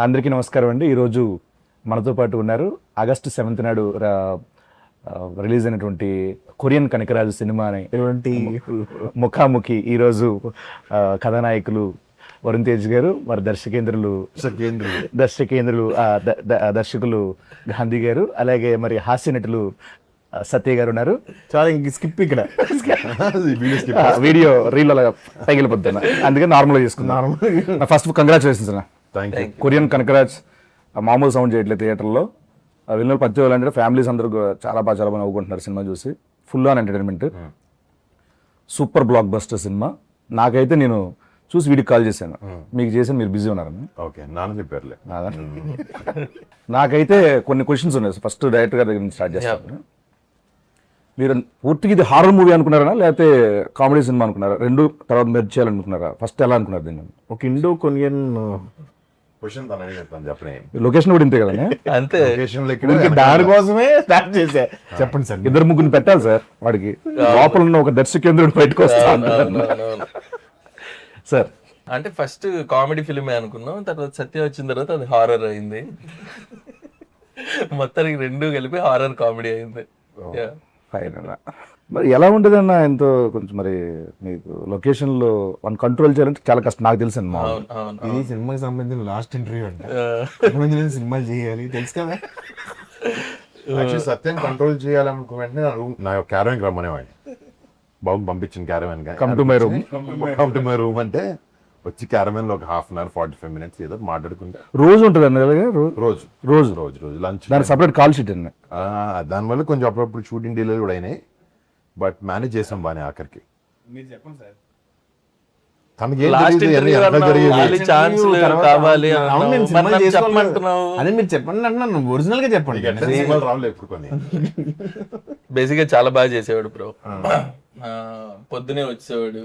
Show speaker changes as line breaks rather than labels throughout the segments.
అందరికీ నమస్కారం అండి. ఈరోజు మనతో పాటు ఉన్నారు ఆగస్టు 7th నాడు రిలీజ్ అయినటువంటి కొరియన్ కనకరాజు సినిమాని ముఖాముఖి ఈరోజు కథానాయకులు వరుణ్ తేజ్ గారు, మరి దర్శకులు గాంధీ గారు, అలాగే మరి హాస్య నటులు సత్య గారు ఉన్నారు. చాలా స్కిప్ ఇక్కడ వీడియో రీల్ అలా తగిలిపోతున్నా, అందుకే నార్మల్గా చేసుకున్నాను. ఫస్ట్ కంగ్రాచులేషన్స్ అన్న. కొరియన్ కనకరాజ్ మామూలు సౌండ్ చేయట్లేదు థియేటర్లో. వెళ్ళిన ప్రతి వాళ్ళు అంటే ఫ్యామిలీస్ అందరూ చాలా బాగా నవ్వుకుంటున్నారు సినిమా చూసి. Full on entertainment, super block buster cinema. నాకైతే నేను చూసి వీడికి కాల్ చేశాను, మీకు చేశాను, మీరు బిజీ ఉన్నారని.
ఓకే, నాన్న చెప్పారులే.
నాకైతే కొన్ని క్వశ్చన్స్ ఉన్నాయి. ఫస్ట్ డైరెక్టర్ గారి దగ్గర నుంచి స్టార్ట్ చేస్తాను. మీరు పూర్తిగా ఇది హారర్ మూవీ అనుకున్నారా, లేకపోతే కామెడీ సినిమా అనుకున్నారా? రెండు తర్వాత మెర్జ్ చేయాలనుకున్నారా? ఫస్ట్ ఎలా అనుకున్నారు దీన్ని?
ఒక ఇండో కొరియన్
క్వశ్చన్ తనని చెప్తాను, చెప్పనే.
లొకేషన్ కూడా ఇంతే కదా,
అంతే.
దానికోసమే స్టార్ట్ చేశా. చెప్పండి సార్. ఇద్దరు ముగ్గురు పెట్టాలి సార్ వాడికి. లోపల ఉన్న ఒక దర్శకేంద్రుడు బయటకు వస్తాను సార్.
అంటే ఫస్ట్ కామెడీ ఫిల్మే అనుకున్నాం, తర్వాత సత్య వచ్చిన తర్వాత అది హారర్ అయింది. మొత్తానికి రెండు కలిపి హారర్ కామెడీ అయింది.
ఫైన్ అన్న. మరి ఎలా ఉంటుంది అన్న ఎంతో కొంచెం, మరి మీకు లొకేషన్లో వన్ కంట్రోల్ చేయాలంటే చాలా కష్టం, నాకు తెలుసు అన్న.
ఇది సినిమాకి సంబంధించిన లాస్ట్ ఇంటర్వ్యూ అంటే సినిమాలు చేయాలి తెలుసు కదా.
సత్యం కంట్రోల్ చేయాలనుకో వెంటనే నా క్యారవాన్ రమ్మనేవాడిని. బాబు పంపించిన caravan
come to my room
అంటే వచ్చి క్యారవాన్ లో ఒక 1/2 hour 45 minutes ఏదో మాట్లాడుకుంటే
రోజు ఉంటుంది అన్న.
రోజు లంచ్
దాని సపరేట్ కాల్ షీట్ అన్న.
దానివల్ల కొంచెం అప్పుడప్పుడు షూటింగ్ డీలే కూడా అయినాయి, బట్ మేనేజ్ చేసాం బాగా. ఆఖరికి తనకి
అదే మీరు చెప్పండి అంటున్నాను, ఒరిజినల్ గా చెప్పండి.
రావులు ఎప్పుడు
బేసిక్ గా చాలా బాగా చేసేవాడు బ్రో. పొద్దునే వచ్చేవాడు,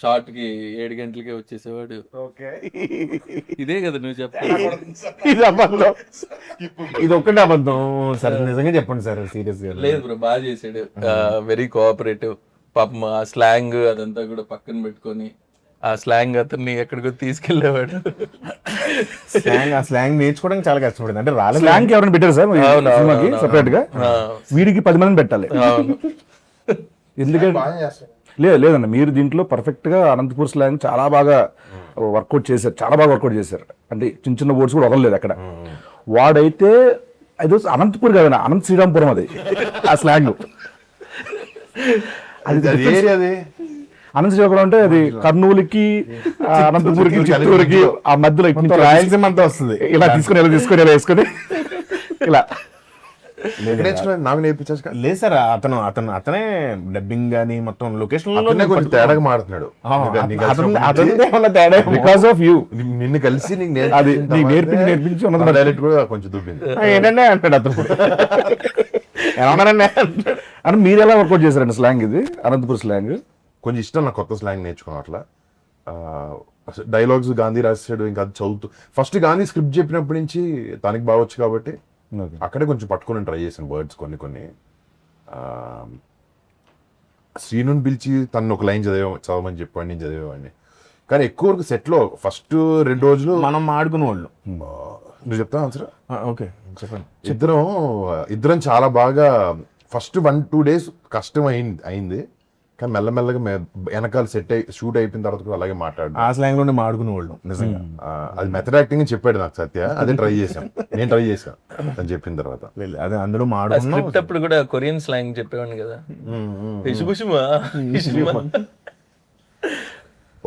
షార్ట్ కి 7 గంటలకే వచ్చేసేవాడు. ఇదే కదా నువ్వు
చెప్పాలి. ఇది ఒక్కటే అబద్ధం సార్, నిజంగా చెప్పండి సార్. సీరియస్ గా
లేదు బ్రో, బాగా చేసాడు. Very cooperative. పాపం ఆ స్లాంగ్ అదంతా కూడా పక్కన పెట్టుకొని ఆ స్లాంగ్ అతన్ని ఎక్కడికో తీసుకెళ్లేవాడు.
ఆ స్లాంగ్ నేర్చుకోవడానికి చాలా కష్టపడింది. అంటే
స్లాంగ్ ఎవరైనా పెట్టారు సార్ సినిమాకి సపరేట్ గా? వీడికి 10 మందిని పెట్టాలి. ఎందుకంటే లేదన్న, మీరు దీంట్లో పర్ఫెక్ట్ గా అనంతపూర్ స్లాంగ్ చాలా బాగా వర్కౌట్ చేశారు, చాలా బాగా వర్కౌట్ చేశారు. అంటే చిన్న చిన్న వర్డ్స్ కూడా వదలలేదు అక్కడ. వాడైతే అది అనంతపూర్ కాదన్న, అనంత శ్రీరాంపురం అది ఆ స్లాంగ్. అది అనంత శ్రీరాంపురం అంటే అది కర్నూలుకి, అనంతపూర్కి, చిత్తూరుకి ఆ మధ్యలో
రాయలసీమ అంతా వస్తుంది.
ఇలా తీసుకొని ఇలా వేసుకొని ఇలా
నాకు నేర్పించచ్చు.
లేదు సార్, అతనే డబ్బింగ్ గానీ మొత్తం లొకేషన్
కొంచెం తేడాగా మాడుతున్నాడు.
Because of you.
నిన్ను కలిసి
అది నేర్పించి
డైరెక్ట్ కూడా కొంచెం దుబ్బింది.
ఏంటంటే అంటాడు అతను. ఏమన్నారండి అని మీరు ఎలా వర్కౌట్ చేశారండి స్లాంగ్? ఇది అనంతపూర్ స్లాంగ్
కొంచెం ఇష్టం నాకు, కొత్త స్లాంగ్ నేర్చుకున్నాం. అట్లా డైలాగ్స్ గాంధీ రాసాడు, ఇంకా అది చదువుతూ ఫస్ట్ గాంధీ స్క్రిప్ట్ చెప్పినప్పటి నుంచి తనకి బాగొచ్చు కాబట్టి అక్కడే కొంచెం పట్టుకొని ట్రై చేశాను వర్డ్స్ కొన్ని. శ్రీనుని పిలిచి తను ఒక లైన్ చదవమని చెప్పాడు, నేను చదివేవాడిని. కానీ ఎక్కువ వరకు సెట్లో ఫస్ట్ 2 రోజులు
మనం ఆడుకునే వాళ్ళు.
నువ్వు చెప్తావు ఆన్సర్?
ఓకే చెప్పండి.
ఇద్దరం చాలా బాగా ఫస్ట్ 1-2 days కష్టం అయింది, కానీ మెల్లమెల్లగా వెనకాల షూట్ అయిపోయిన తర్వాత కూడా అలాగే మాట్లాడు.
ఆ స్లాంగ్ లోనే మాడుకునే వాళ్ళు నిజంగా.
అది మెథడ్ యాక్టింగ్ చెప్పాడు నాకు సత్య, అదే నేను ట్రై చేశాను అని చెప్పిన తర్వాత.
అదే అందులో
మాట్లాడేటప్పుడు కూడా కొరియన్ స్లాంగ్ చెప్పేవాడిని కదా.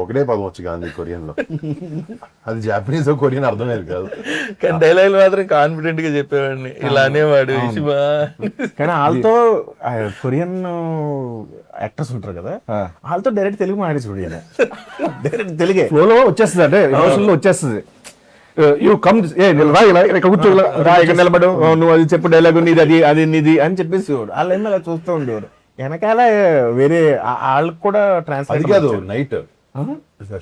ఒకటే పదం వచ్చి గాంధీ కొరియన్ లో, అది జాపనీస్ కొరియన్ అర్థమయ్యేది కాదు.
కానీ డైలాగ్ మాత్రం కాన్ఫిడెంట్ గా చెప్పేవాడిని, ఇలా అనేవాడు.
కానీ వాళ్ళతో కొరియన్ యాక్టర్స్ ఉంటారు కదా, వాళ్ళతో డైరెక్ట్ తెలుగు మాట్లాడేసి డైరెక్ట్ తెలుగే
ఫ్లోలో వచ్చేస్తుంది, అంటే ఎమోషన్లో వచ్చేస్తుంది. నిలబడు, నువ్వు అది చెప్పు డైలాగ్, నీది అది నీది అని చెప్పేసి
వాళ్ళు ఏమో అలా చూస్తూ ఉండేవారు. వెనకాల వేరే వాళ్ళకి కూడా ట్రాన్స్ఫర్
కాదు. నైట్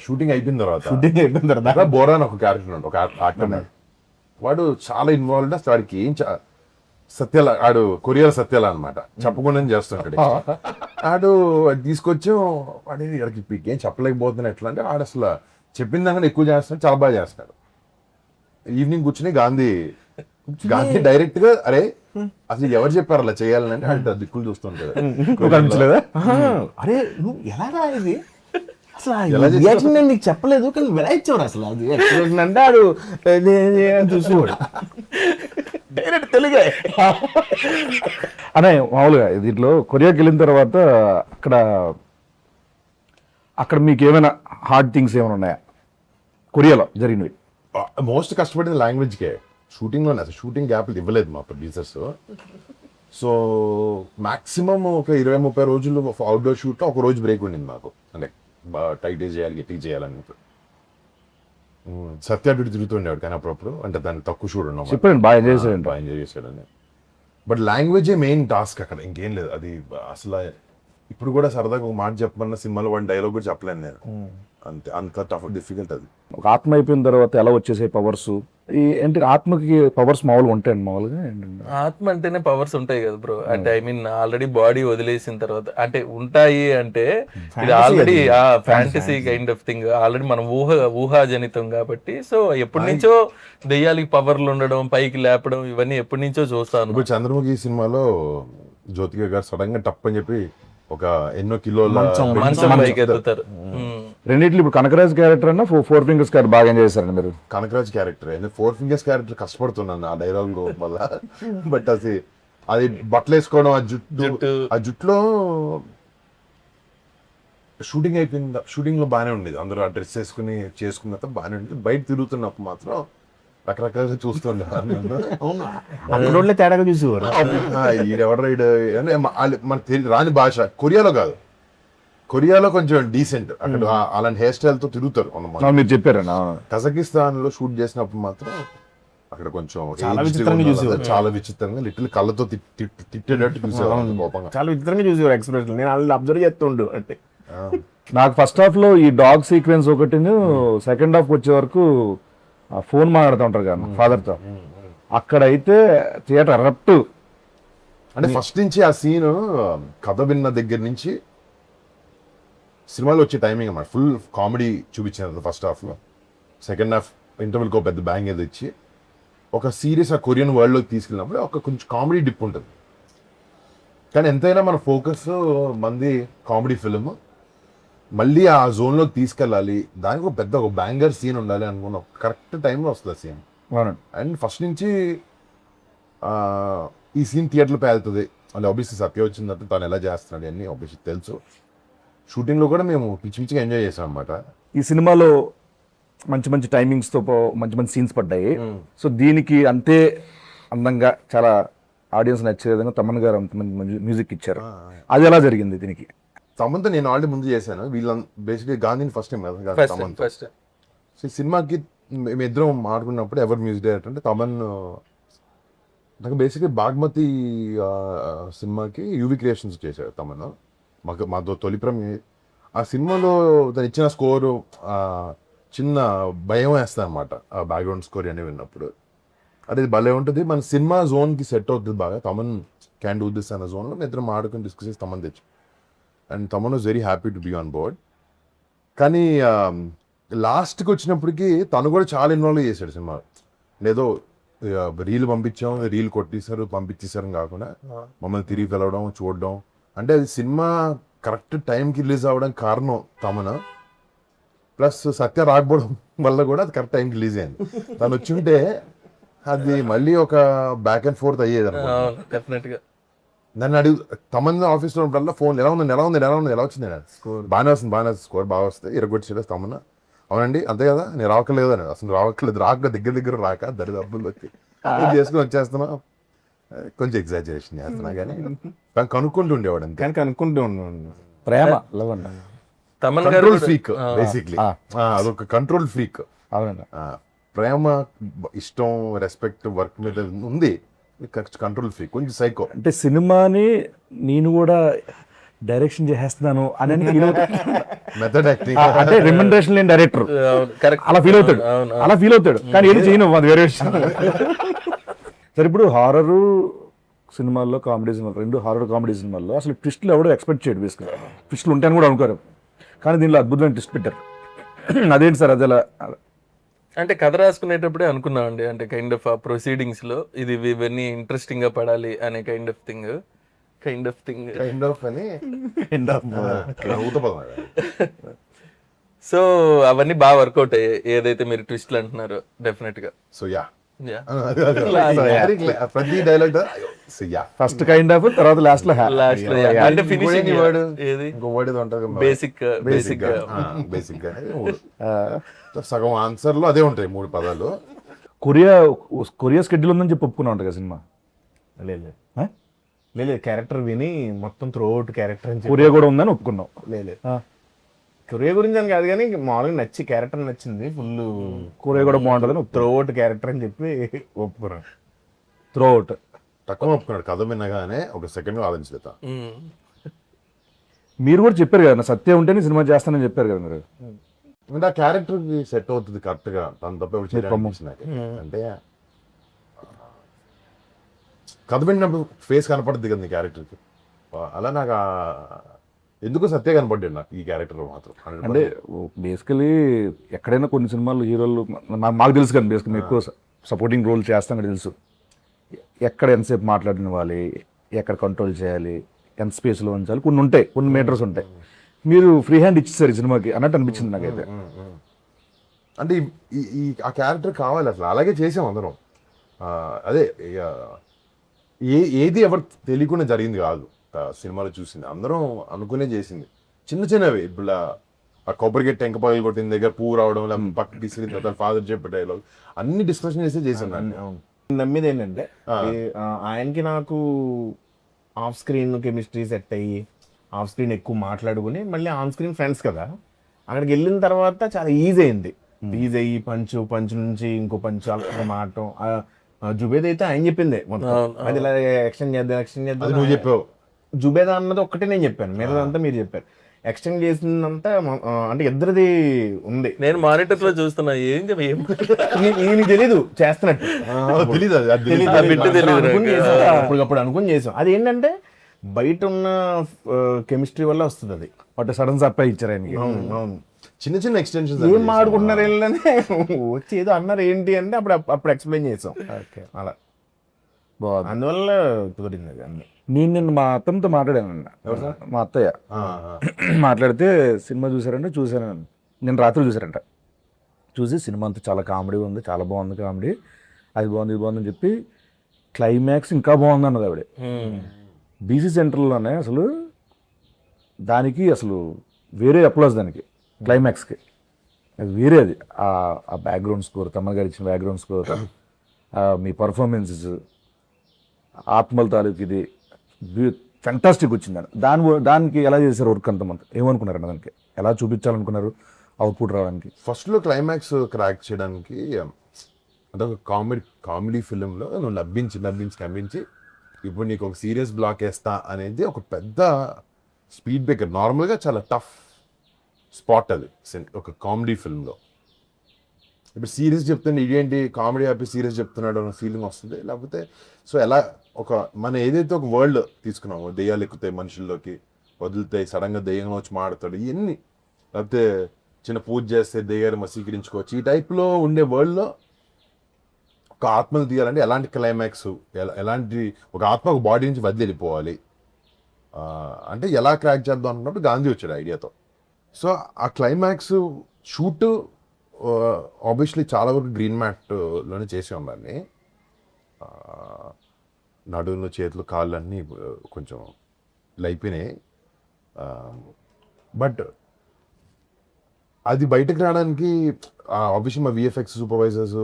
షూటింగ్ అయిపోయిన తర్వాత బోరా అని ఒక క్యారెక్టర్, ఒక యాక్టర్, వాడు చాలా ఇన్వాల్వ్డ్. అసలు వాడికి ఏం సత్యాల, ఆడు కొరియర్ సత్యాల అనమాట, చెప్పకుండా చేస్తుంటాడు. ఆడు తీసుకొచ్చి వాడికి ఏం చెప్పలేకపోతున్నా ఎట్లా అంటే, ఆడు అసలు చెప్పిన దానికన్నా ఎక్కువ చేస్తున్నాడు, చాలా బాగా చేస్తున్నాడు. ఈవినింగ్ కూర్చుని గాంధీ డైరెక్ట్ గా అరే అసలు ఎవరు చెప్పారు అలా చేయాలని అంటే అంటే దిక్కులు చూస్తుంటారు.
అనిపించలేదా?
అరే నువ్వు ఎలాగా ఇది అసలు రియాక్షన్ నేను నీకు చెప్పలేదు కానీ ఎలా ఇచ్చేవాడు అసలు అది ఎక్స్ప్రెషన్ అంటే ఆడు చూసేవాడు డైరెక్ట్ తెలుగే.
అనే మామూలుగా దీంట్లో కొరియాకి వెళ్ళిన తర్వాత అక్కడ మీకు ఏమైనా హార్డ్ థింగ్స్ ఏమైనా ఉన్నాయా కొరియాలో జరిగినవి?
మోస్ట్ కష్టపడింది లాంగ్వేజ్కే. షూటింగ్ లోనే అసలు షూటింగ్ గ్యాప్లు ఇవ్వలేదు మా ప్రొడ్యూసర్స్. సో మాక్సిమం ఒక 20-30 రోజులు అవుట్డోర్ షూట్ లో ఒక రోజు బ్రేక్ ఉండింది మాకు. అంటే టైట్ చేయాలి గట్టి చేయాలని. సత్య అటు తిరుగుతుండేవాడు కానీ అప్పుడప్పుడు, అంటే దాన్ని తక్కువ షూట్ ఉన్నాం.
చెప్పండి, బాగా ఎంజాయ్ చేశాడు.
బాగా ఎంజాయ్ చేశాడని. బట్ లాంగ్వేజే మెయిన్ టాస్క్ అక్కడ, ఇంకేం లేదు. అది అసలు ఇప్పుడు కూడా సరదాగా ఒక మాట చెప్పమన్న సినిమాలో వన్ డైలాగ్ కూడా చెప్పలేను నేను. అంతే, అంత టఫ్ డిఫికల్ట్ అది.
ఒక ఆత్మ అయిపోయిన తర్వాత ఎలా వచ్చేసాయి పవర్స్? ఏంటి ఆత్మకి పవర్స్ మామూలుగా ఉంటాయండి? మామూలుగా
ఆత్మ అంటేనే పవర్స్ ఉంటాయి కదా బ్రో. అంటే ఐ మీన్ ఆల్రెడీ బాడీ వదిలేసిన తర్వాత అంటే ఉంటాయి అంటే ఇది already fantasy kind of thing. Already మనం ఊహాజనితం కాబట్టి. సో ఎప్పటి నుంచో దెయ్యాలకి పవర్లు ఉండడం, పైకి లేపడం, ఇవన్నీ ఎప్పటి నుంచో చూస్తాను.
ఇప్పుడు చంద్రముఖి సినిమాలో జ్యోతిక గారు సడన్ గా టప్ అని చెప్పి ఒక ఎన్నో కిలోల
మంచం పైకి ఎత్తుతారు.
రెండిట్లు ఇప్పుడు కనకరాజ్ క్యారెక్టర్ అన్న 4 fingers క్యారెక్టర్ బాగా ఎంజాయ్ చేశారండి మీరు?
కనకరాజ్ క్యారెక్టర్ 4 fingers క్యారెక్టర్ కష్టపడుతున్నాను ఆ డైలాగ్ వల్ల. బట్ అది బట్టలు వేసుకోవడం, ఆ జుట్టులో షూటింగ్ అయిపోయింది. షూటింగ్ లో బాగానే ఉండేది, అందరూ ఆ డ్రెస్ వేసుకుని చేసుకున్న బాగానే ఉండేది. బయట తిరుగుతున్నప్పుడు మాత్రం రకరకాలుగా చూస్తుండే.
తేడాగా చూసేవారు.
ఎవరు రైడ్ మనకు రాని భాష. కొరియాలో కాదు, కొరియాలో కొంచెం డీసెంట్. అక్కడ అలాంటి హెయిర్ స్టైల్ తో తిరుగుతారు.
మీరు చెప్పారన్నా.
కజకిస్తాన్ లో షూట్ చేసినప్పుడు మాత్రం అక్కడ కొంచెం
చాలా విచిత్రంగా చూసేవారు.
చాలా విచిత్రంగా లిటిల్ కళ్ళతో తిట్టేటట్టు చూసేవారు. కోపంగా చాలా
విచిత్రంగా చూసేవారు ఎక్స్ప్రెషన్. నేను వాళ్ళు అబ్జర్వ్ చేస్తుండు అంటే.
నాకు ఫస్ట్ హాఫ్ లో ఈ డాగ్ సీక్వెన్స్ ఒకటి, సెకండ్ హాఫ్ వచ్చే వరకు ఫోన్ మాట్లాడుతూ ఉంటారు కదా ఫాదర్ తో. అక్కడైతే థియేటర్ అరప్ట్.
అంటే ఫస్ట్ నుంచి ఆ సీన్ కథ విన్న దగ్గర నుంచి సినిమాలో వచ్చే టైమింగ్ అన్నమాట. ఫుల్ కామెడీ చూపించారు ఫస్ట్ హాఫ్ లో. సెకండ్ హాఫ్ ఇంటర్వెల్కి ఒక పెద్ద బ్యాంగ్ ఏదో ఇచ్చి ఒక సీరియస్ ఆ కొరియన్ వరల్డ్ లోకి తీసుకెళ్ళినప్పుడు ఒక కొంచెం కామెడీ డిప్ ఉంటుంది. కానీ ఎంతైనా మన ఫోకస్ మంది కామెడీ ఫిల్మ్, మళ్ళీ ఆ జోన్లోకి తీసుకెళ్ళాలి, దానికి ఒక బ్యాంగర్ సీన్ ఉండాలి అనుకున్న కరెక్ట్ టైంలో వస్తుంది ఆ సీన్. అండ్ ఫస్ట్ నుంచి ఈ సీన్ థియేటర్లో పేలుతుంది. అంటే ఆబ్వియస్లీ సత్య వచ్చిందంటే తను ఎలా చేస్తున్నాడు అన్నీ ఆబ్వియస్లీ తెలుసు. షూటింగ్లో కూడా మేము పిచ్చి పిచ్చిగా ఎంజాయ్ చేసాం అనమాట.
ఈ సినిమాలో మంచి మంచి టైమింగ్స్తో మంచి మంచి సీన్స్ పడ్డాయి. సో దీనికి అంతే అందంగా చాలా ఆడియన్స్ నచ్చే విధంగా తమన్ గారు అంత మంచి మ్యూజిక్ ఇచ్చారు. అది ఎలా జరిగింది? దీనికి
తమన్తో నేను ఆల్రెడీ ముందు చేశాను. వీళ్ళ బేసిక్లీ గాంధీని ఫస్ట్ టైం కదా తమన్తో. సో సినిమాకి మేమిద్దరం మాట్లాడుకున్నప్పుడు ఎవరు మ్యూజిక్ డైరెక్టర్ అంటే తమన్. నాకు బేసిక్లీ బాగ్మతి సినిమాకి యూవి క్రియేషన్స్ చేశాడు తమన్. మాతో తొలి ప్రేమ. ఆ సినిమాలో తను ఇచ్చిన స్కోరు చిన్న భయం వేస్తుంది అనమాట. ఆ బ్యాక్గ్రౌండ్ స్కోర్ అని విన్నప్పుడు అది భలే ఉంటుంది. మన సినిమా జోన్కి సెట్ అవుతుంది బాగా. తమన్ క్యాన్ డూ దిస్ అన్న జోన్లో మేము ఇద్దరం మాట్లాడుకుని డిస్కస్ చేసి తమన్ తెచ్చు. And Thaman was very happy to be on board. కానీ లాస్ట్కి వచ్చినప్పటికీ తను కూడా చాలా ఇన్వాల్వ్ చేశాడు సినిమా. ఏదో రీల్ పంపించాం, రీల్ కొట్టేశారు, పంపించేశారు కాకుండా మమ్మల్ని తిరిగి పిలవడం, చూడడం. అంటే అది సినిమా కరెక్ట్ టైంకి రిలీజ్ అవ్వడానికి కారణం తమన. ప్లస్ సత్య రాకపోవడం వల్ల కూడా అది కరెక్ట్ టైంకి రిలీజ్ అయింది. తను వచ్చి ఉంటే అది మళ్ళీ ఒక బ్యాక్ అండ్ ఫోర్త్ అయ్యేది
డెఫినెట్గా.
నన్ను అడుగు తమన్ ఆఫీస్లో ఉన్నప్పుడల్లా ఫోన్ ఎలా వచ్చింది బాగానే వస్తుంది, స్కోర్ బాగా వస్తుంది, ఇరగొచ్చేది తమన్నా. అవునండి అంతే కదా, నేను రావట్లేదు అని. అసలు రాక దగ్గర రాక దరిదాపుల్లో వచ్చి చేసుకుని వచ్చేస్తున్నా. కొంచెం ఎగ్జాజరేషన్ చేస్తున్నా కానీ కనుక్కుంటూ ఉండేవాడు. అంతే
కనుక్కుంటూ ఉన్నాడు.
ప్రేమ
కంట్రోల్ ఫ్రీక్ బేసిక్లీ. అదొక కంట్రోల్ ఫ్రీక్. ప్రేమ, ఇష్టం, రెస్పెక్ట్ వర్క్ మీద ఉంది. కంట్రోల్ ఫ్రీక్, కొంచెం సైకో.
అంటే సినిమాని నేను కూడా డైరెక్షన్ చేసేస్తున్నాను అని
మెథడ్ యాక్టింగ్.
అంటే రిమండరేషన్ లేని డైరెక్టర్ అలా ఫీల్ అవుతాడు కానీ ఏది చేయను, అది వేరే విషయం. సరే, ఇప్పుడు హారర్ సినిమాల్లో, కామెడీ సినిమాలు, 2 హారర్ కామెడీ సినిమాల్లో అసలు ట్విస్ట్లు ఎవడో ఎక్స్పెక్ట్ చేయడు. బేసిక్గా ట్విస్ట్లు ఉంటాయని కూడా అనుకోరు, కానీ దీనిలో అద్భుతమైన ట్విస్ట్ పెట్టారు. అదేంటి సార్? అది అలా
అంటే కథ రాసుకునేటప్పుడే అనుకున్నామండి, అంటే కైండ్ ఆఫ్ ఆ ప్రొసీడింగ్స్ లో ఇవన్నీ ఇంట్రెస్టింగ్ గా పడాలి అనే kind of thing
kind of అని ఊతపదం అది.
సో అవన్నీ బాగా వర్కౌట్ అయ్యాయి, ఏదైతే మీరు ట్విస్ట్లు అంటున్నారో డెఫినెట్ గా.
So yeah
Yeah.
ప్రతి dialogue so yeah
first kind of, తర్వాత లాస్ట్ లో
Last లో అంటే ఫినిషింగ్
వర్డ్
ఏది
ఇంకో వర్డ్ ఏదో ఉంటుంది
బేసిక్
బేసిక్ గా సగం ఆన్సర్ లో అదే ఉంటాయి 3 పదాలు.
కొరియా స్కెడ్యూల్ ఉందని చెప్పి ఒప్పుకున్నా ఉంటుంది కదా సినిమా.
లేదు
ఆ?
లేదు, క్యారెక్టర్ విని మొత్తం త్రూ అవుట్ క్యారెక్టర్ అని చెప్పి
కొరియా కూడా ఉందని ఒప్పుకున్నాం.
లేదు కొరియా గురించి అని కాదు కానీ మామూలుగా నచ్చి క్యారెక్టర్ నచ్చింది ఫుల్.
కొరియా కూడా బాగుంటుందని
త్రూ అవుట్ క్యారెక్టర్ అని చెప్పి ఒప్పుకున్నాను.
Throw out.
తక్కువ ఒప్పుకున్నాడు, కథ వినగానే ఒక సెకండ్ ఆలోచించలేత.
మీరు కూడా చెప్పారు కదా, నా సత్యం ఉంటేనే సినిమా చేస్తానని చెప్పారు కదా మీరు.
అంటే ఆ క్యారెక్టర్ కి సెట్ అవుతుంది కరెక్ట్ గా, తను తప్ప ఎవరు చేయడానికి నాకు. అంటే కథ విన్నప్పుడు ఫేస్ కనపడుతుంది కదా నీ క్యారెక్టర్ కి, అలా నాకు ఎందుకు సత్య కనపడ్డాడు నాకు ఈ క్యారెక్టర్ మాత్రం.
అంటే బేసికలీ ఎక్కడైనా కొన్ని సినిమాలు హీరోలు మాకు తెలుసు కానీ బేసికలీ మేము ఎక్కువ సపోర్టింగ్ రోల్ చేస్తాం కదా తెలుసు. ఎక్కడ ఎంతసేపు మాట్లాడినవ్వాలి, ఎక్కడ కంట్రోల్ చేయాలి, ఎంత స్పేస్లో ఉంచాలి, కొన్ని ఉంటాయి, కొన్ని మీటర్స్ ఉంటాయి. మీరు ఫ్రీ హ్యాండ్ ఇచ్చేసారు ఈ సినిమాకి అన్నట్టు అనిపించింది నాకైతే.
అంటే ఈ ఆ క్యారెక్టర్ కావాలి అసలు, అలాగే చేసాం అందరం. అదే ఏది ఎవరు తెలియకుండా జరిగింది కాదు సినిమాలో చూసింది, అందరం అనుకునే చేసింది. చిన్న చిన్నవి ఇప్పుడు ఆ కొబ్బరికెట్ టెంక పగలు కొట్టిన దగ్గర పువ్వు రావడం, లేకపోతే పక్కకి తీసుకుని తర్వాత ఫాదర్ చెప్పే డైలాగ్ అన్ని డిస్కషన్ చేసి చేసాను.
నమ్మేది ఏంటంటే ఆయనకి నాకు ఆఫ్ స్క్రీన్ కెమిస్ట్రీ సెట్ అయ్యి ఆఫ్ స్క్రీన్ ఎక్కువ మాట్లాడుకుని మళ్ళీ ఆన్ స్క్రీన్ ఫ్రెండ్స్ కదా, అక్కడికి వెళ్ళిన తర్వాత చాలా ఈజీ అయింది. ఈజీ అయ్యి పంచ్ నుంచి ఇంకో పంచ్ అలా మాటం. జుబేద్ అయితే ఆయన చెప్పిందే మొత్తం, అది ఇలా ఎక్స్టెండ్ చేద్దాం
నువ్వు చెప్పావు.
జుబేదా అన్నది ఒక్కటే నేను చెప్పాను, మిగతాదంతా మీరు చెప్పారు. ఎక్స్టెండ్ చేసిందంతా అంటే ఇద్దరిది ఉంది.
నేను మానిటర్ లో చూస్తున్నా,
నీకు తెలీదు చేస్తున్నట్టు, అప్పుడు అనుకుని చేసాం. అది ఏంటంటే బయట ఉన్న కెమిస్ట్రీ వల్ల వస్తుంది అది.
బట్ సడన్ సర్ప్రైజ్ ఇచ్చారు ఆయనకి.
అవును,
చిన్న చిన్న ఎక్స్టెన్షన్స్
ఏం మాడుకుంటున్నారు ఏంటంటే వచ్చి ఏదో అన్నారు ఏంటి అంటే అప్పుడు ఎక్స్ప్లెయిన్ చేసాం. అలా
బాగుంది,
అందువల్ల కుదిరింది అది అన్ని.
నేను నిన్న మా అత్తమ్మతో మాట్లాడాను, మా అత్తయ్య మాట్లాడితే సినిమా చూసారంటే చూసాను, నేను రాత్రి చూసారంట. చూసి సినిమా అంతా చాలా కామెడీ ఉంది, చాలా బాగుంది కామెడీ, అది బాగుంది ఇది బాగుంది అని చెప్పి క్లైమాక్స్ ఇంకా బాగుంది అన్నది ఆవిడ. బీసీ సెంటర్లోనే అసలు దానికి అసలు వేరే అప్లాస్ దానికి క్లైమాక్స్కి, అది వేరే. అది ఆ బ్యాక్గ్రౌండ్ స్కోర్, తమ్మన్ గారు ఇచ్చిన బ్యాక్గ్రౌండ్ స్కోర్, మీ పర్ఫార్మెన్సెస్, ఆత్మల తాలూకు ఇది ఫెంటాస్టిక్ వచ్చింది. దానికి ఎలా చేశారు వర్క్ అంతమంది, ఏమనుకున్నారండి దానికి, ఎలా చూపించాలనుకున్నారు అవుట్పుట్ రావడానికి?
ఫస్ట్లో క్లైమాక్స్ క్రాక్ చేయడానికి అదొక కామెడీ ఫిలింలో నువ్వు నవ్వించి ఇప్పుడు నీకు ఒక సీరియస్ బ్లాక్ వేస్తా అనేది ఒక పెద్ద స్పీడ్ బ్రేకర్. నార్మల్గా చాలా టఫ్ స్పాట్ అది ఒక కామెడీ ఫిల్మ్లో. ఇప్పుడు సీరియస్ చెప్తుంటే ఇదేంటి కామెడీ ఆపి సీరియస్ చెప్తున్నాడు అన్న ఫీలింగ్ వస్తుంది. లేకపోతే సో ఎలా మనం ఏదైతే ఒక వరల్డ్ తీసుకున్నామో, దెయ్యాలు ఎక్కుతాయి మనుషుల్లోకి, వదులుతాయి, సడన్గా దెయ్యంగా వచ్చి మాడతాడు, ఇవన్నీ, లేకపోతే చిన్న పూజ చేస్తే దెయ్యాలు మసీకరించుకోవచ్చు, ఈ టైప్లో ఉండే వరల్డ్లో ఒక ఆత్మను తీయాలంటే ఎలాంటి క్లైమాక్స్, ఎలాంటి ఒక ఆత్మ ఒక బాడీ నుంచి వదిలి వెళ్ళిపోవాలి అంటే ఎలా క్రాక్ చేద్దాం అనుకున్నప్పుడు గాంధీ వచ్చాడు ఐడియాతో. సో ఆ క్లైమాక్స్ షూట్ ఆబ్వియస్లీ చాలా వరకు గ్రీన్ మ్యాట్లోనే చేసి ఉండాలి. నడుములు, చేతులు, కాళ్ళు అన్నీ కొంచెం లైపోయినాయి. బట్ అది బయటకు రావడానికి ఆబ్వియస్లీ మా విఎఫ్ఎక్స్ సూపర్వైజర్స్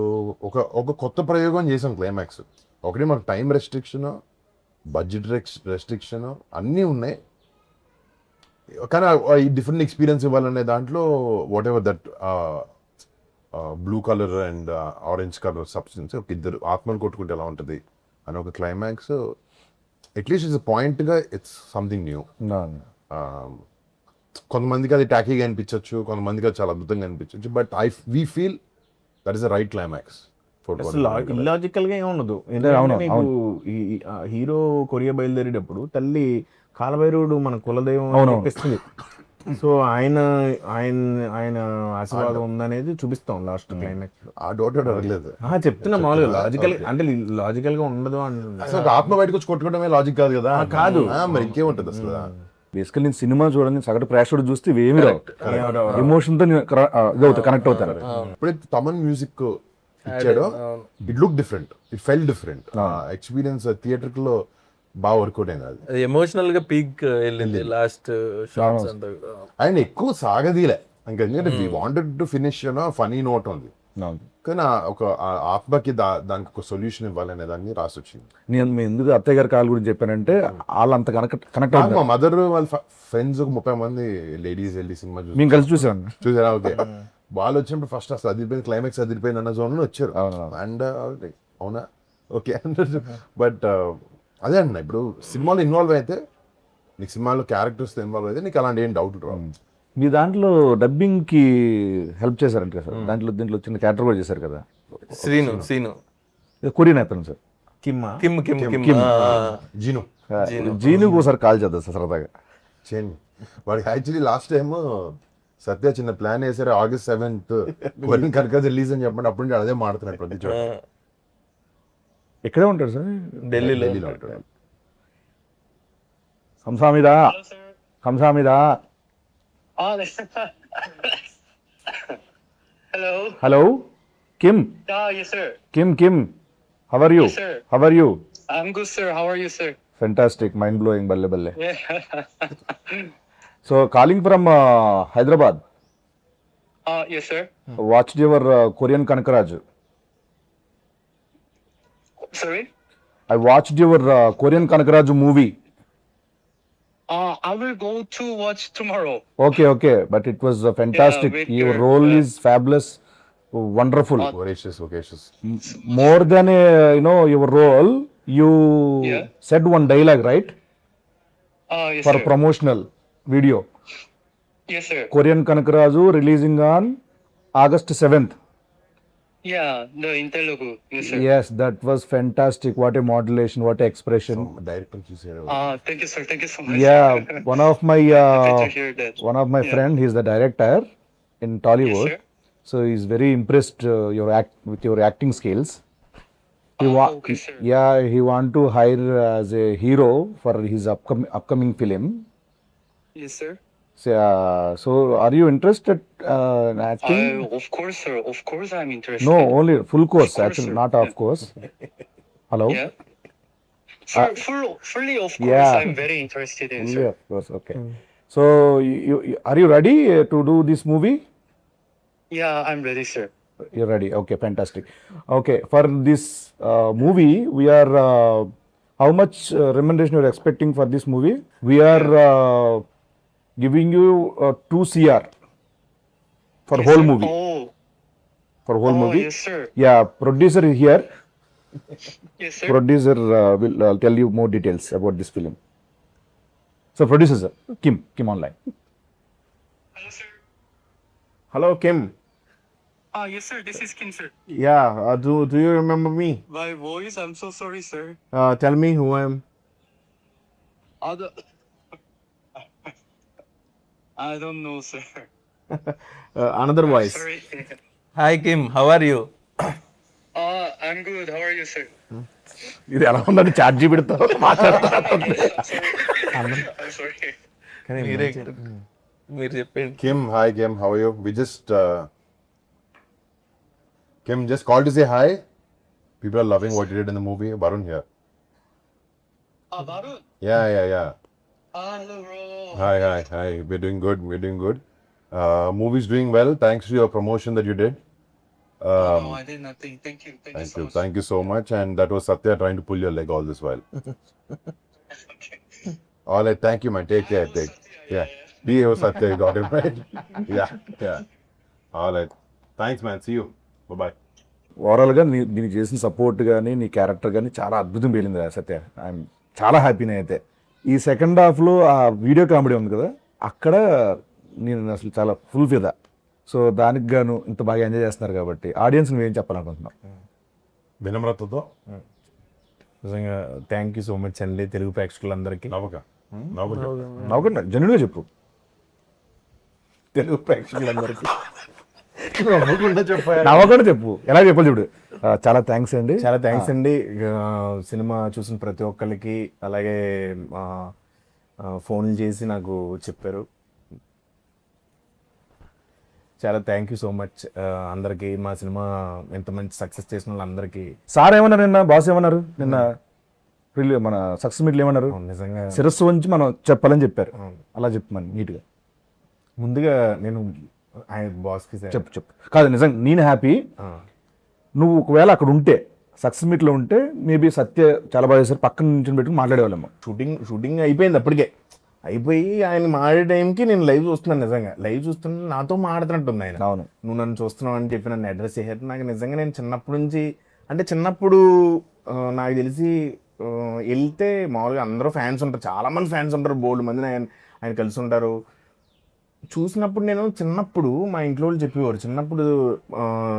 ఒక కొత్త ప్రయోగం చేసాం క్లైమాక్స్. ఒకటి మాకు టైం రెస్ట్రిక్షన్, బడ్జెట్ రెస్ట్రిక్షన్ అన్నీ ఉన్నాయి, కానీ ఈ డిఫరెంట్ ఎక్స్పీరియన్స్ ఇవ్వాలనే దాంట్లో what ever that blue colour and orange colour substance, ఒక ఇద్దరు ఆత్మలు కొట్టుకుంటే ఎలా ఉంటుంది అని ఒక క్లైమాక్స్. అట్లీస్ట్ ఇట్స్ పాయింట్గా ఇట్స్ సంథింగ్ న్యూ. కొంతమందికి అది టాకీగా అనిపించవచ్చు, కొంతమందికి అది చాలా అద్భుతంగా అనిపించవచ్చు, but we feel that is the right climax.
Illogical గా ఏముండదు. హీరో కొరియా బయలుదేరేటప్పుడు తల్లి కాలభైరవుడు మన కులదైవం అనిపిస్తుంది. సో ఆయన ఆయన ఆయన ఆశీర్వాదం ఉందనేది చూపిస్తాం లాస్ట్ క్లైమాక్స్.
ఆ డౌట్ అడగలేదు.
చెప్తున్నా మామూలుగా లాజికల్ అంటే లాజికల్ గా ఉండదు అంటున్నా.
అసలు ఒక ఆత్మ బయటకు వచ్చి కొట్టుకోవడమే లాజిక్ కాదు కదా.
కాదు.
మరి ఇంకేముంటది అసలు.
బేసికల్ నేను సినిమా చూడండి సగటు ప్రేక్షకుడు చూస్తే ఇవేమి రావు, ఎమోషన్ తో కనెక్ట్ అవుతారు.
ఎప్పుడైతే తమన్ మ్యూజిక్ ఇచ్చాడో it look different, it fell different. Experience theatre లో బాగా వర్కౌట్ అయింది. అది
ఎమోషనల్ గా పీక్ వెళ్ళింది లాస్ట్ షాట్స్ అంతా.
ఆయన ఎక్కువ సాగదీలే ఇంకా, ఎందుకంటే we wanted to finish funny note ఉంది, కానీ ఒక ఆత్మకి దానికి ఒక సొల్యూషన్ ఇవ్వాలనే దాన్ని రాసి వచ్చింది.
నేను ఎందుకు అత్తయ్య గారి కాల్ గురించి చెప్పానంటే వాళ్ళు అంత కనెక్ట్ అవుతుంది.
మా మదర్ వాళ్ళ ఫ్రెండ్స్ ఒక 30 మంది లేడీస్ వెళ్ళి సినిమా
మేము కలిసి చూసాను.
చూసారా? ఓకే. వాళ్ళు వచ్చినప్పుడు ఫస్ట్ అసలు అదిరిపోయింది, క్లైమాక్స్ అదిరిపోయింది అన్న జోన్ లో వచ్చారు. అండ్ అవునా ఓకే. బట్ అదే అన్న, ఇప్పుడు సినిమాలో ఇన్వాల్వ్ అయితే నీకు సినిమాలో క్యారెక్టర్స్ ఇన్వాల్వ్ అయితే నీకు అలాంటి ఏం డౌట్ రావు.
మీ దాంట్లో డబ్బింగ్ కి హెల్ప్ చేశారంట కదా సార్, దీంట్లో చిన్న క్యారెక్టర్ కూడా చేశారు కదా,
సీను
కొరియన్ అతను సార్,
కిమ్మా
కిమ్ కిమ్ కిమ్
జీను
జీనుకు ఒకసారి కాల్ చేద్దాం సార్ సరదాగా.
చేయండి. వాడికి యాక్చువల్లీ లాస్ట్ టైమ్ సత్య చిన్న ప్లాన్ వేసారు, August 7th కొరియన్ కనక రిలీజ్ అని చెప్పండి. అప్పుడు అదే మాడుతున్నాడు ప్రతి చోట.
ఎక్కడే ఉంటాడు సార్?
ఢిల్లీలో
ఉంటాడు.
కంసామిదా కంసామిదా.
Hello.
Hello Kim.
Yes, sir.
Kim how are you?
Yes, sir.
How are you?
I'm good, sir. How are you, sir?
Fantastic, mind blowing, బల్లె బల్లె.
Yeah.
So calling from Hyderabad.
Yes, sir.
Watched your Korean Kanakaraj.
Sorry.
I watched your Korean Kanakaraju movie.
I will go to watch tomorrow.
Okay, but it was fantastic.
with
Your
your,
role is fabulous, wonderful.
Voracious.
More than your role, you
Yeah.
said one dialogue, right?
Yes,
For
sir.
promotional video.
Yes, sir.
Korean Kanakaraju releasing on August 7th.
Yeah, in Telugu. Yes, sir.
Yes, that was fantastic. What a modulation, what a expression.
Director చూసారు.
Thank you, sir. Thank you so much.
Yeah, one of my
Happy to hear that.
one of my friend, he's the director in Tollywood.
Yes, sir.
So he's very impressed with your acting skills.
Okay, sir.
Yeah, he want to hire as a hero for his upcoming film.
Yes, sir.
So are you interested in acting?
Of course, sir. Of course, I'm interested.
No, only full course,
Of course,
actually,
sir.
not half course. Hello?
Yeah. Fully, of course,
Yeah.
I'm very interested in,
Fully,
sir.
of course, okay. So are you ready to do this movie?
Yeah, I'm ready, sir.
You're ready. Okay, fantastic. Okay, for this movie, we are how much remuneration you're expecting for this movie? We are giving you 2 CR for
Yes,
whole
sir.
movie. For whole
Oh,
movie.
yes, sir.
Yeah, producer is here.
Yes, sir.
Producer will tell you more details about this film. So producer sir, Kim online.
Hello, sir.
Hello Kim.
Yes, sir. This is Kim, sir.
Yeah do you remember me?
My voice, I'm so sorry, sir.
Tell me who I am.
I don't know, sir.
Another voice.
Sorry.
Hi Kim, how are you?
I'm good. How are you, sir?
ఇది ఎలా ఉందని chat జీబీతో
I'm sorry.
మీరు చెప్పండి.
Hi Kim, how are you? We just Kim just called to say hi. People are loving what you did in the movie. Varun here.
Varun.
Yeah.
Hello, bro.
Hi. We're doing good. Movie's doing well thanks to your promotion that you did.
No, I did nothing. Thank you so much.
Thank you so much. And that was Satya trying to pull your leg all this while.
Okay.
All right, thank you, man. Take care. Yeah. Be here, Satya. You got it right. Yeah. All right. Thanks, man. See you. Bye.
ఓవరాల్గా దీనికి చేసిన support కానీ నీ character కానీ చాలా అద్భుతం పేలింది సత్య. I'm చాలా హ్యాపీనే అయితే. ఈ సెకండ్ హాఫ్లో ఆ వీడియో కామెడీ ఉంది కదా, అక్కడ నేను అసలు చాలా ఫుల్ ఫిదా. సో దానికి గాను ఇంత బాగా ఎంజాయ్ చేస్తున్నారు కాబట్టి ఆడియన్స్ నువ్వేం చెప్పాలనుకుంటున్నావు?
వినమ్రతతో
నిజంగా థ్యాంక్ యూ సో మచ్ అండి తెలుగు ప్రేక్షకులందరికీ.
నవ్వక
నవ్వకండి, జెన్యున్గా చెప్పు.
తెలుగు ప్రేక్షకులందరికీ
నవ్వకుండా చెప్పు, ఎలా చెప్పాలి చూడు. చాలా థ్యాంక్స్ అండి.
చాలా థ్యాంక్స్ అండి. సినిమా చూసిన ప్రతి ఒక్కరికి, అలాగే ఫోన్లు చేసి నాకు చెప్పారు. చాలా థ్యాంక్ యూ సో మచ్ అందరికి. మా సినిమా ఎంత మంచి సక్సెస్ చేసిన వాళ్ళందరికీ.
సార్ ఏమన్నారు నిన్న, బాస్ ఏమన్నారు నిన్న మన సక్సెస్ మీట్లు ఏమన్నారు?
నిజంగా
శిరస్సు వంచి మనం చెప్పాలని చెప్పారు. అలా చెప్పమని నీట్గా.
ముందుగా నేను ఆయన బాస్కి
చెప్పు కాదు, నిజంగా నేను హ్యాపీ. నువ్వు ఒకవేళ అక్కడ ఉంటే, సక్సెస్ మీట్లో ఉంటే, మేబీ సత్య చాలా బాగా చేశారు, పక్కన నుంచి పెట్టుకుని మాట్లాడేవాళ్ళమ్మ.
షూటింగ్ అయిపోయింది, అప్పటికే అయిపోయి ఆయన మాడే టైంకి నేను లైవ్ చూస్తున్నాను. నిజంగా లైవ్ చూస్తున్నా నాతో మాడుతున్నట్టుంది ఆయన.
అవును,
నువ్వు నన్ను చూస్తున్నావు అని చెప్పి నన్ను అడ్రస్ చేశారు. నాకు నిజంగా నేను చిన్నప్పటి నుంచి, అంటే చిన్నప్పుడు నాకు తెలిసి వెళ్తే మామూలుగా అందరూ ఫ్యాన్స్ ఉంటారు, చాలా మంది ఫ్యాన్స్ ఉంటారు, బోల్డ్ మంది ఆయన కలిసి ఉంటారు. చూసినప్పుడు నేను చిన్నప్పుడు మా ఇంట్లో వాళ్ళు చెప్పేవారు, చిన్నప్పుడు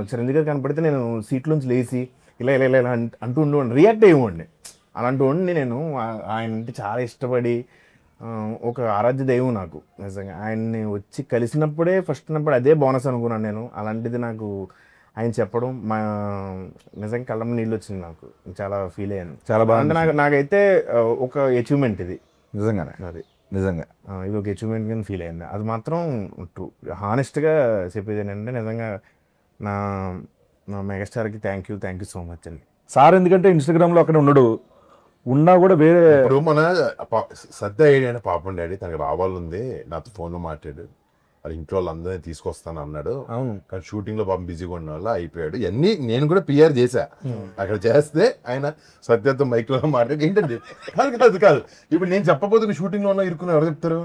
చిరంజీవి గారు కనపడితే నేను సీట్లోంచి లేచి ఇలా ఇలా ఇలా అంటూ ఉండేవాడిని, రియాక్ట్ అయ్యేవాడిని. అలాంటి వాడిని నేను. ఆయన అంటే చాలా ఇష్టపడి, ఒక ఆరాధ్య దైవం నాకు. నిజంగా ఆయన్ని వచ్చి కలిసినప్పుడే ఫస్ట్ ఉన్నప్పుడు అదే బోనస్ అనుకున్నాను నేను. అలాంటిది నాకు ఆయన చెప్పడం నిజంగా కళ్ళ నీళ్ళు వచ్చింది. నాకు చాలా ఫీల్ అయ్యాను.
చాలా బాగా.
అంటే నాకైతే ఒక అచీవ్మెంట్ ఇది.
నిజంగానే,
అది
నిజంగా
ఇది ఒక అచీవ్మెంట్ కింద ఫీల్ అయింది. అది మాత్రం హానెస్ట్గా చెప్పేది ఏంటంటే, నిజంగా నా మెగాస్టార్కి థ్యాంక్ యూ సో మచ్ అండి.
సార్ ఎందుకంటే ఇన్స్టాగ్రామ్లో అక్కడ ఉండడు, ఉన్నా కూడా వేరే.
ఇప్పుడు మన సత్య ఐడియా పాపం డాడీ తనకు రావాలంది, నాతో ఫోన్లో మాట్లాడు, వాళ్ళ ఇంట్లో వాళ్ళందరినీ తీసుకొస్తాను అన్నాడు.
అవును,
కానీ షూటింగ్ లో పాపం బిజీగా ఉన్న వల్ల అయిపోయాడు. ఇవన్నీ నేను కూడా పిఆర్ చేశా. అక్కడ చేస్తే ఆయన సత్యతో మైక్ లో మాట్లాడి ఏంటండి కాదు ఇప్పుడు నేను చెప్పబోతున్న షూటింగ్ లో ఉన్న ఇరుకున్న ఎవరు చెప్తారు?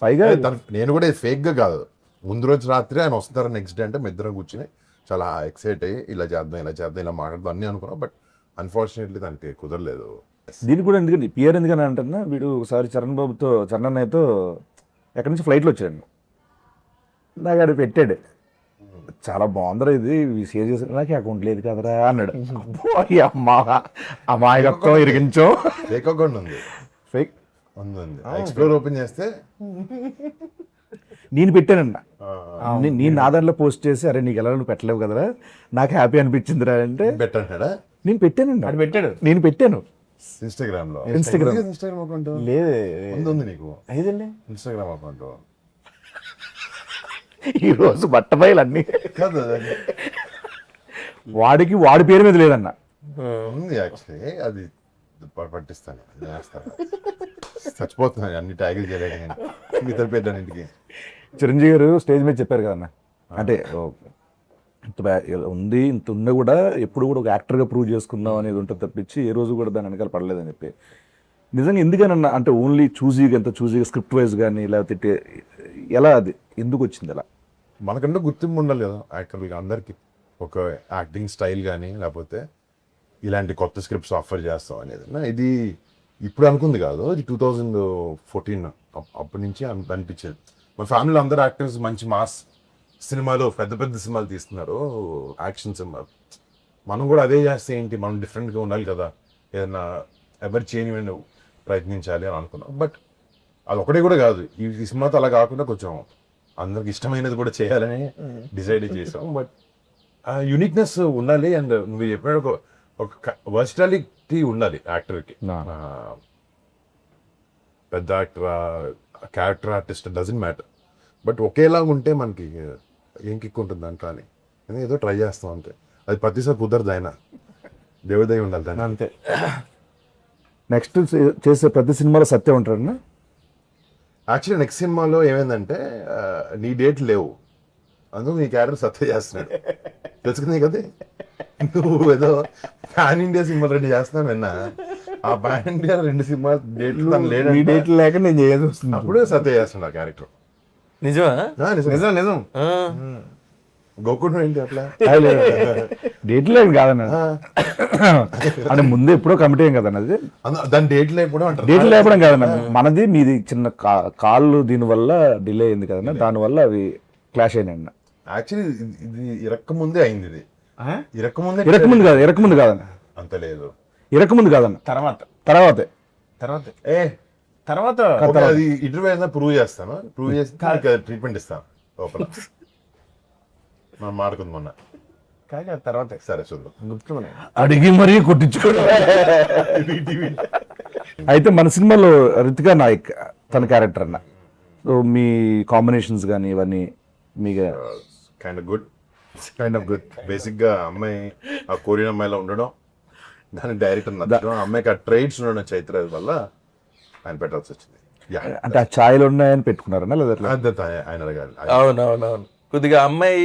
పైగా
నేను కూడా ఫేక్ గా కాదు, ముందు రోజు రాత్రి ఆయన వస్తారు, నెక్స్ట్ డే అంటే మీ ఇద్దరం కూర్చుని చాలా ఎక్సైట్ అయ్యి ఇలా చేద్దాం ఇలా మాట్లాడదాం అన్నీ అనుకున్నాం. బట్ అన్ఫార్చునేట్లీ తనకి కుదరలేదు.
దీనికి కూడా ఎందుకంటే పిఆర్ ఎందుకని అంటున్నా, వీడు ఒకసారి చరణ్ అన్నయ్యతో ఎక్కడి నుంచి ఫ్లైట్లో వచ్చాడు, నాకు అది పెట్టాడు, చాలా బాగుందిరా ఇది షేర్ చేసి, నాకు అకౌంట్ లేదు కదరా అన్నాడు. అమాయకత్వం ఇరిగించో.
ఫేక్ అకౌంట్ ఉంది,
ఫేక్
ఉంది ఎక్స్ప్లోర్ ఓపెన్ చేస్తే
నేను పెట్టానన్నా. నేను నా దాంట్లో పోస్ట్ చేసి, అరే నీకు ఎలా నువ్వు పెట్టలేవు కదరా, నాకు హ్యాపీ అనిపించిందిరా అంటే
పెట్టాడా.
నేను పెట్టానండి,
అది పెట్టాడు,
నేను పెట్టాను
ఇన్స్టాగ్రామ్ లో.
ఇన్స్టాగ్రామ్
అకౌంట్
లేదు
ఉంది నీకు?
ఐదండి
ఇన్స్టాగ్రామ్ అకౌంట్
ఈ రోజు బట్టబయలు అన్ని
కాదు,
వాడి పేరు మీద లేదన్న.
ఉంది యాక్చువల్లీ, అది పట్టిస్తాను, చేస్తాను. చచ్చిపోతున్నాను అన్ని ట్యాగిల్ చేయలేదు కానీ ఇతర పెట్టాను.
చిరంజీవి గారు స్టేజ్ మీద చెప్పారు కదన్న, అంటే ఇంత ఉంది, ఇంత ఉన్నా కూడా ఎప్పుడు కూడా ఒక యాక్టర్గా ప్రూవ్ చేసుకుందాం అనేది ఉంటుంది తప్పించి ఏ రోజు కూడా దాని వెనకాల పడలేదని చెప్పి. నిజంగా ఎందుకనన్నా, అంటే ఓన్లీ ఎంత చూజీగా స్క్రిప్ట్ వైజ్ కానీ లేకపోతే ఎలా, అది ఎందుకు వచ్చింది అలా?
మనకంటే గుర్తింపు ఉండాలి కదా యాక్టర్గా, అందరికీ ఒక యాక్టింగ్ స్టైల్ కానీ లేకపోతే ఇలాంటి కొత్త స్క్రిప్ట్స్ ఆఫర్ చేస్తాం అనేది. ఇది ఇప్పుడు అనుకుంది కాదు, ఇది 2014 అప్పటి నుంచి అనిపించేది. మన ఫ్యామిలీలో అందరు యాక్టర్స్ మంచి మాస్ సినిమాలు, పెద్ద సినిమాలు తీస్తున్నారు, యాక్షన్ సినిమాలు. మనం కూడా అదే చేస్తే ఏంటి, మనం డిఫరెంట్గా ఉండాలి కదా, ఏదైనా ఎవరు చేయని ప్రయత్నించాలి అని అనుకున్నాం. బట్ అది ఒకటే కూడా కాదు, ఈ సినిమాతో అలా కాకుండా కొంచెం అందరికి ఇష్టమైనది కూడా చేయాలని డిసైడ్ చేసాం. బట్ యూనిక్నెస్ ఉండాలి, అండ్ నువ్వు చెప్పిన ఒక వర్సిటాలిటీ ఉండాలి యాక్టర్కి. పెద్ద actor, character artist doesn't matter, but ఒకేలాగా ఉంటే మనకి ఏం కిక్ ఉంటుంది దాంట్లో అని ఏదో ట్రై చేస్తాం అంతే. అది ప్రతిసారి కుదరదు, ఆయన దేవదయ ఉండాలి దాన్ని
అంతే.
నెక్స్ట్ చేసే ప్రతి సినిమాలో సత్యం ఉంటారన్న.
యాక్చువల్లీ నెక్స్ట్ సినిమాలో ఏమైందంటే నీ డేట్ లేవు, అందుకు నీ క్యారెక్టర్ సత్య చేస్తున్నాడు, తెలుసుకుంది కదా. నువ్వు ఏదో పాన్ ఇండియా సినిమా రెడీ చేస్తున్నావు విన్నా, ఆ పాన్ ఇండియా 2 సినిమాలు డేట్లు
లేక నేను చేయాల్సి వస్తుంది.
అప్పుడు సత్య చేస్తున్నాడు ఆ క్యారెక్టర్.
నిజమా?
నిజం
గోకుడు ఏంటి అట్లా
డేట్లో ఏం కాదన్న, అంటే ముందే ఎప్పుడో కమిటీ ఏం కదన్న, అది
దాని డేట్ లేకపోవడం అంటారు.
డేట్లు లేపడం కాదన్న, మనది మీది చిన్న కాళ్ళు దీనివల్ల డిలే అయింది కదన్న, దానివల్ల అవి క్లాష్ అయినాయి అన్న.
యాక్చువల్లీ ఇది ఇరక్కముందే అయింది, ఇది
ఇరకముందు కాదన్న,
అంత లేదు,
ఇరకముందు కాదన్న, తర్వాతే.
తర్వాత
ఓకే, అది ఇంటర్వ్యూ అయినా ప్రూవ్ చేస్తాను, ప్రూవ్ చేసి ట్రీట్మెంట్ ఇస్తాను లోపల. మనం మాడుకుంది మొన్న.
కాదు తర్వాత
సరే చూద్దాం.
గుర్తున్నాయి.
అడిగి మరీ కొట్టించుకోవడం. అయితే మన సినిమాలో రితికా నాయక్ తన క్యారెక్టర్ అన్న, సో మీ కాంబినేషన్స్ కానీ ఇవన్నీ మీకు
కైండ్ ఆఫ్ గుడ్. బేసిక్ గా అమ్మాయి ఆ కొరియన్ అమ్మాయిలో ఉండడం, దాని డైరెక్టర్ నచ్చడం, ఆ అమ్మాయికి ఆ ట్రైట్స్ ఉండడం చైత్ర వల్ల ఆయన పెట్టాల్సి వచ్చింది.
అంటే ఆ ఛాయలు ఉన్నాయని పెట్టుకున్నారన్నా లేదా ఎట్లా?
ఆయన అడగాలి.
అవునవునవును. కొద్దిగా అమ్మాయి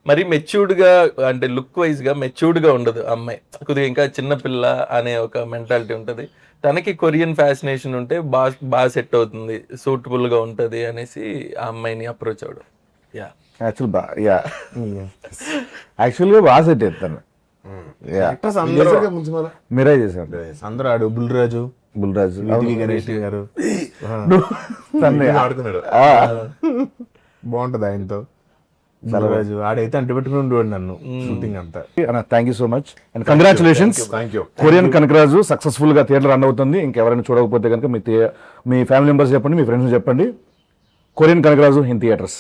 మరి మెచ్యూర్డ్ గా, అంటే లుక్ వైజ్ గా మెచ్యూర్డ్ గా ఉండదు అమ్మాయి, కొద్దిగా ఇంకా చిన్నపిల్ల అనే ఒక మెంటాలిటీ ఉంటది. తనకి కొరియన్ ఫ్యాసినేషన్ ఉంటే బాగా సెట్ అవుతుంది, సూటబుల్ గా ఉంటది అనేసి ఆ అమ్మాయిని అప్రోచ్ అవడం. యా
యాక్చువల్గా బాగా సెట్ చేస్తాను.
Actors అందరూ
మీరే చేశాను.
అందరూ ఆడు బుల్రాజు,
బుల్రాజు
వివి గణేష్ గారు
ఆడుతున్నాడు.
బాగుంటది ఆయనతో. బుల్రాజు ఆడైతే అంటు పెట్టుకుని ఉండేవాడు నన్ను షూటింగ్ అంతా.
Thank you so much and congratulations.
Thank you.
Korean Kanakaraju successful గా థియేటర్ రన్ అవుతుంది. ఇంకెవరైనా చూడకపోతే కనుక మీ ఫ్యామిలీ మెంబర్స్ చెప్పండి, మీ ఫ్రెండ్స్ చెప్పండి. Korean Kanakaraju in theatres.